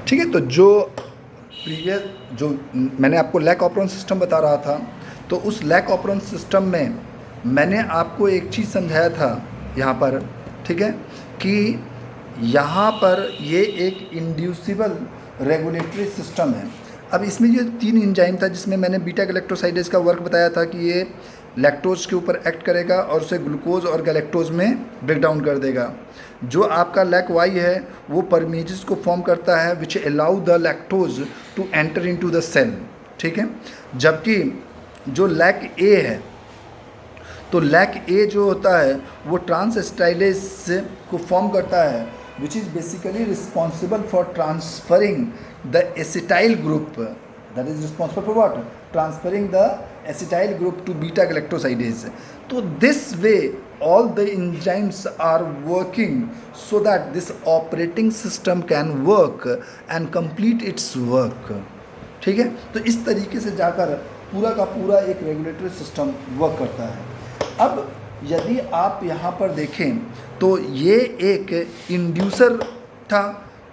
ठीक है। तो जो प्रीवियस जो मैंने आपको लैक ऑपरेंट सिस्टम बता रहा था, तो उस लैक ऑपरेंट सिस्टम में मैंने आपको एक चीज़ समझाया था यहाँ पर, ठीक है, कि यहाँ पर ये एक इंड्यूसिबल रेगुलेटरी सिस्टम है। अब इसमें जो 3 एंजाइम था, जिसमें मैंने बीटा गैलेक्टोसाइडेज का वर्क बताया था कि ये लैक्टोज के ऊपर एक्ट करेगा और उसे ग्लूकोज और गैलेक्टोज में ब्रेक डाउन कर देगा। जो आपका लैक वाई है वो परमेजेस को फॉर्म करता है which allow the lactose to enter into the cell, ठीक है। जबकि जो लैक ए है, तो लैक ए जो होता है वो ट्रांसएसिटाइलेज को फॉर्म करता है which is basically responsible for transferring the acetyl group, that is responsible for what, transferring the acetyl group to beta galactosidase. तो this way all the enzymes are working so that this operating system can work and complete its work, ठीक है। तो इस तरीके से जाकर पूरा का पूरा एक रेगुलेटरी सिस्टम वर्क करता है। अब यदि आप यहाँ पर देखें तो ये एक इंड्यूसर था,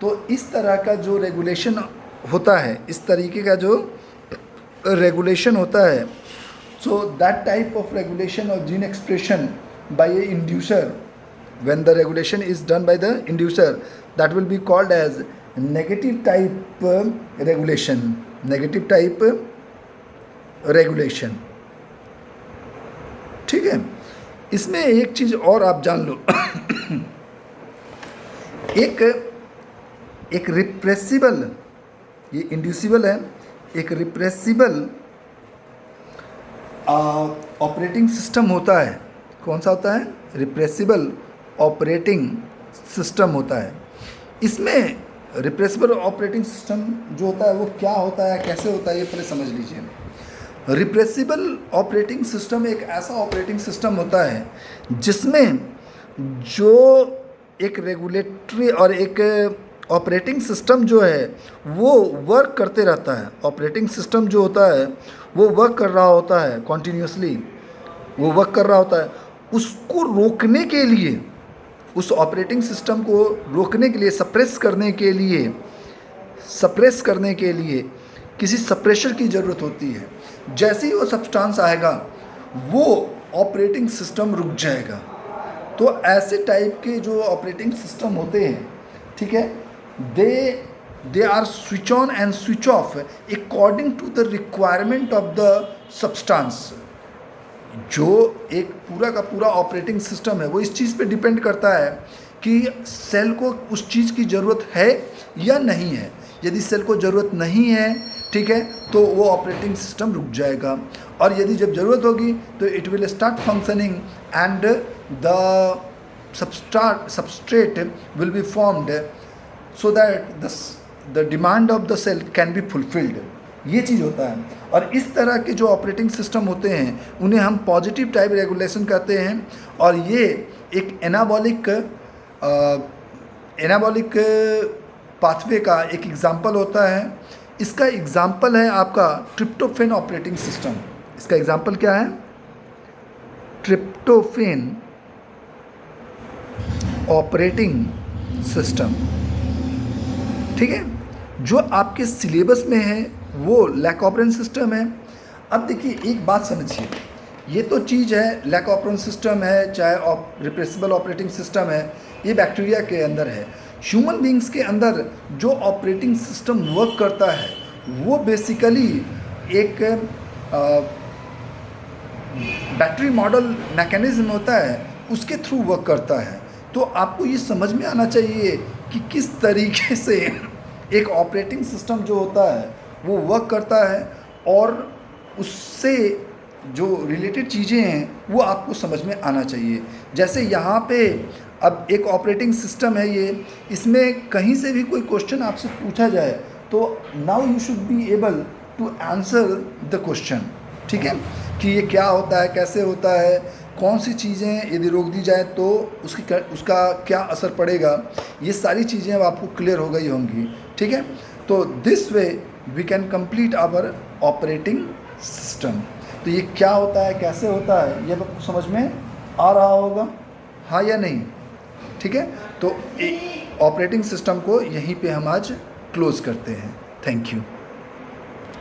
तो इस तरह का जो रेगुलेशन होता है, इस तरीके का जो रेगुलेशन होता है, so that type of regulation of gene expression by a inducer, when the regulation is done by the inducer, that will be called as negative type regulation, negative type regulation, ठीक है। इसमें एक चीज़ और आप जान लो एक रिप्रेसिबल, ये inducible है, एक रिप्रेसिबल ऑपरेटिंग सिस्टम होता है। कौन सा होता है? रिप्रेसिबल ऑपरेटिंग सिस्टम होता है। इसमें रिप्रेसिबल ऑपरेटिंग सिस्टम जो होता है वो क्या होता है, कैसे होता है, ये पहले समझ लीजिए। रिप्रेसिबल ऑपरेटिंग सिस्टम एक ऐसा ऑपरेटिंग सिस्टम होता है जिसमें जो एक रेगुलेटरी और एक ऑपरेटिंग सिस्टम जो है वो वर्क करते रहता है। ऑपरेटिंग सिस्टम जो होता है वो वर्क कर रहा होता है, कॉन्टीन्यूसली वो वर्क कर रहा होता है। उसको रोकने के लिए, उस ऑपरेटिंग सिस्टम को रोकने के लिए, सप्रेस करने के लिए किसी सप्रेशर की ज़रूरत होती है। जैसे ही वो सब्सटेंस आएगा वो ऑपरेटिंग सिस्टम रुक जाएगा। तो ऐसे टाइप के जो ऑपरेटिंग सिस्टम होते हैं, ठीक है, they are switch on and switch off according to the requirement of the substance। जो एक पूरा का पूरा ऑपरेटिंग सिस्टम है वो इस चीज़ पे डिपेंड करता है कि सेल को उस चीज़ की ज़रूरत है या नहीं है। यदि सेल को ज़रूरत नहीं है, ठीक है, तो वो ऑपरेटिंग सिस्टम रुक जाएगा, और यदि जब ज़रूरत होगी तो it will start functioning and the substrate will be formed so that the demand of the cell can be fulfilled। ये चीज़ होता है। और इस तरह के जो ऑपरेटिंग सिस्टम होते हैं उन्हें हम पॉजिटिव टाइप रेगुलेशन कहते हैं। और ये एक एनाबॉलिक पाथवे का एक एग्जांपल होता है। इसका एग्जांपल है आपका ट्रिप्टोफेन ऑपरेटिंग सिस्टम। इसका एग्जांपल क्या है? ट्रिप्टोफेन ऑपरेटिंग सिस्टम, ठीक है, जो आपके सिलेबस में है वो लैक ऑपरेंट सिस्टम है। अब देखिए एक बात समझिए, ये तो चीज़ है, लैक ऑपरेंट सिस्टम है, चाहे रिप्रेसिबल ऑपरेटिंग सिस्टम है, ये बैक्टीरिया के अंदर है। ह्यूमन बींग्स के अंदर जो ऑपरेटिंग सिस्टम वर्क करता है वो बेसिकली एक बैटरी मॉडल मैकेनिज्म होता है, उसके थ्रू वर्क करता है। तो आपको ये समझ में आना चाहिए कि किस तरीके से एक ऑपरेटिंग सिस्टम जो होता है वो वर्क करता है, और उससे जो रिलेटेड चीज़ें हैं वो आपको समझ में आना चाहिए। जैसे यहाँ पे अब एक ऑपरेटिंग सिस्टम है ये, इसमें कहीं से भी कोई क्वेश्चन आपसे पूछा जाए तो now you should be able to answer the question, ठीक है, कि ये क्या होता है, कैसे होता है, कौन सी चीज़ें यदि रोक दी जाए तो उसका क्या असर पड़ेगा, ये सारी चीज़ें अब आपको क्लियर हो गई होंगी, ठीक है। तो this way we can complete our operating system. तो ये क्या होता है, कैसे होता है, ये आपको समझ में आ रहा होगा, हाँ या नहीं? ठीक है, तो ऑपरेटिंग सिस्टम को यहीं पे हम आज क्लोज़ करते हैं। Thank you.